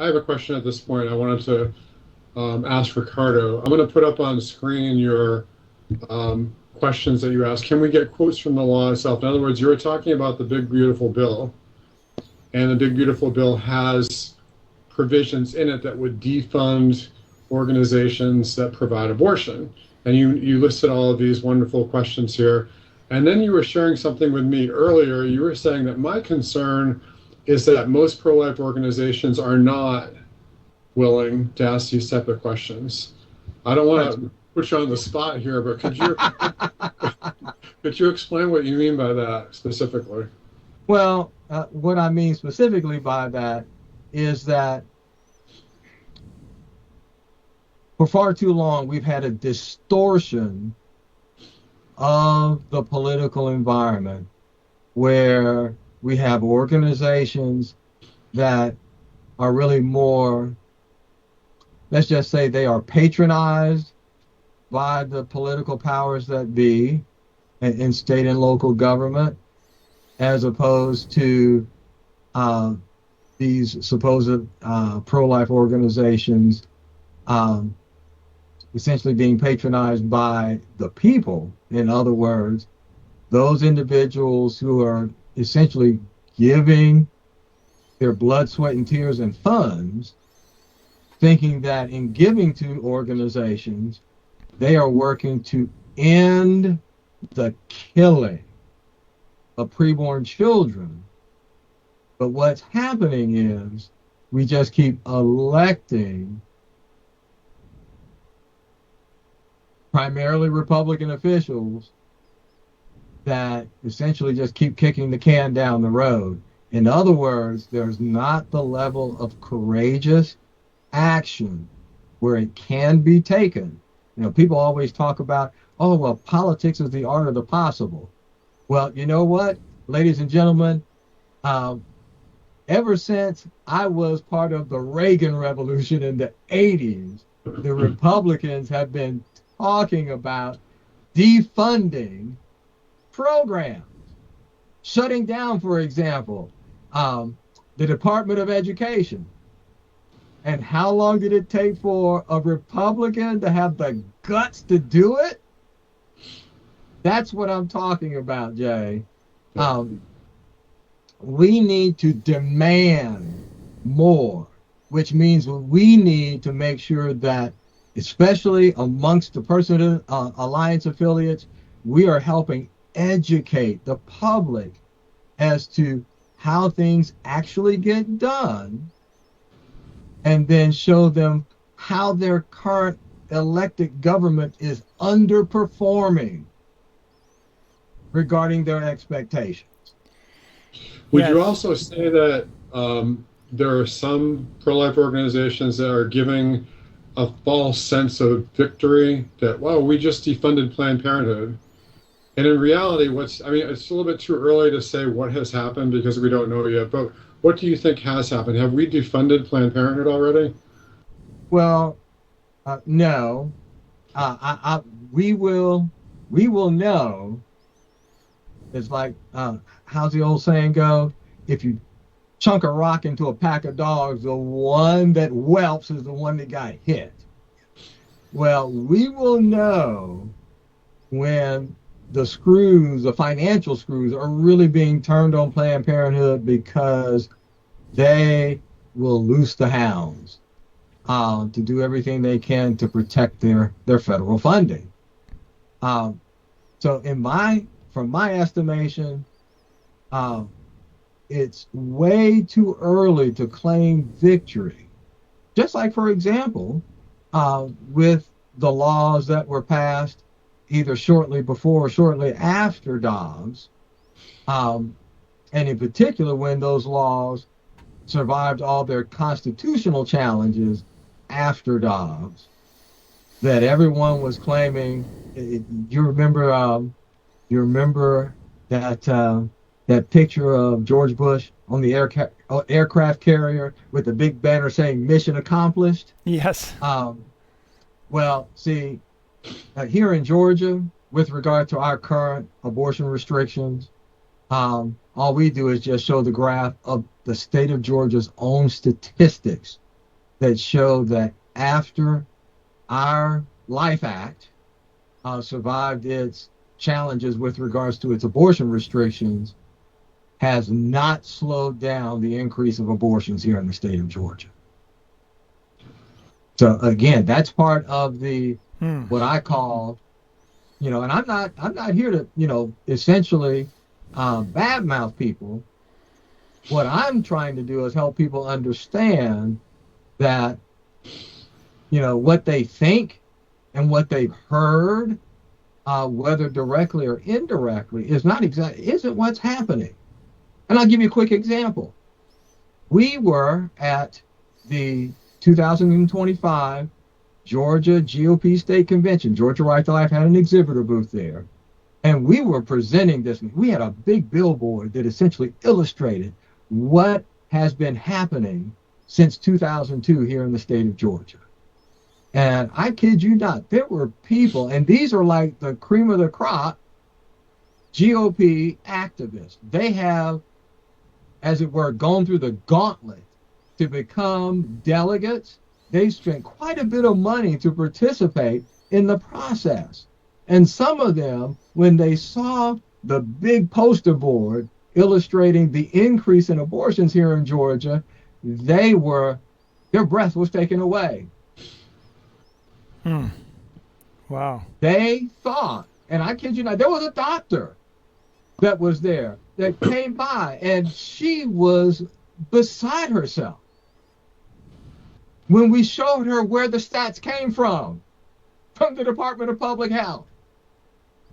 I have a question at this point. I wanted to ask Ricardo. I'm going to put up on screen your questions that you asked. Can we get quotes from the law itself? In other words, you were talking about the Big Beautiful Bill, and the Big Beautiful Bill has provisions in it that would defund organizations that provide abortion. And you listed all of these wonderful questions here. And then you were sharing something with me earlier. You were saying that my concern is that most pro-life organizations are not willing to ask these type of questions. I don't want to put you on the spot here, but could you explain what you mean by that specifically? Well, what I mean specifically by that is that for far too long we've had a distortion of the political environment where we have organizations that are really more, let's just say they are patronized by the political powers that be in state and local government, as opposed to these supposed pro-life organizations essentially being patronized by the people. In other words, those individuals who are essentially giving their blood, sweat, and tears and funds, thinking that in giving to organizations, they are working to end the killing of preborn children. But what's happening is we just keep electing primarily Republican officials that essentially just keep kicking the can down the road. In other words, there's not the level of courageous action where it can be taken. You know, people always talk about, oh, well, politics is the art of the possible. Well, you know what, ladies and gentlemen, ever since I was part of the Reagan Revolution in the 80s, the Republicans have been talking about defunding programs, shutting down, for example, the Department of Education. And how long did it take for a Republican to have the guts to do it? That's what I'm talking about, Jay. We need to demand more, which means we need to make sure that, especially amongst the Parenthood Alliance affiliates, we are helping educate the public as to how things actually get done, and then show them how their current elected government is underperforming regarding their expectations. Would you also say that there are some pro-life organizations that are giving a false sense of victory, that, well, we just defunded Planned Parenthood? And in reality, it's a little bit too early to say what has happened because we don't know yet, but what do you think has happened? Have we defunded Planned Parenthood already? Well, no. We will know. It's like, how's the old saying go? If you chunk a rock into a pack of dogs, the one that whelps is the one that got hit. Well, we will know when the financial screws are really being turned on Planned Parenthood, because they will loose the hounds to do everything they can to protect their federal funding. So from my estimation, it's way too early to claim victory. Just like, for example, with the laws that were passed either shortly before or shortly after Dobbs, and in particular when those laws survived all their constitutional challenges after Dobbs, that everyone was claiming. You remember that picture of George Bush on the aircraft carrier with the big banner saying "Mission Accomplished"? Yes. Well, see, here in Georgia, with regard to our current abortion restrictions, all we do is just show the graph of the state of Georgia's own statistics that showed that after our Life Act survived its challenges with regards to its abortion restrictions, has not slowed down the increase of abortions here in the state of Georgia. So again, that's part of the what I call, and I'm not here to, essentially badmouth people. What I'm trying to do is help people understand that, what they think and what they've heard, whether directly or indirectly, isn't what's happening. And I'll give you a quick example. We were at the 2025 Georgia GOP State Convention. Georgia Right to Life had an exhibitor booth there. And we were presenting this. We had a big billboard that essentially illustrated what has been happening since 2002 here in the state of Georgia. And I kid you not, there were people, and these are like the cream of the crop GOP activists. They have, as it were, gone through the gauntlet to become delegates. They spent quite a bit of money to participate in the process. And some of them, when they saw the big poster board illustrating the increase in abortions here in Georgia, their breath was taken away. Wow. They thought, and I kid you not, there was a doctor that was there that came by, and she was beside herself when we showed her where the stats came from the Department of Public Health.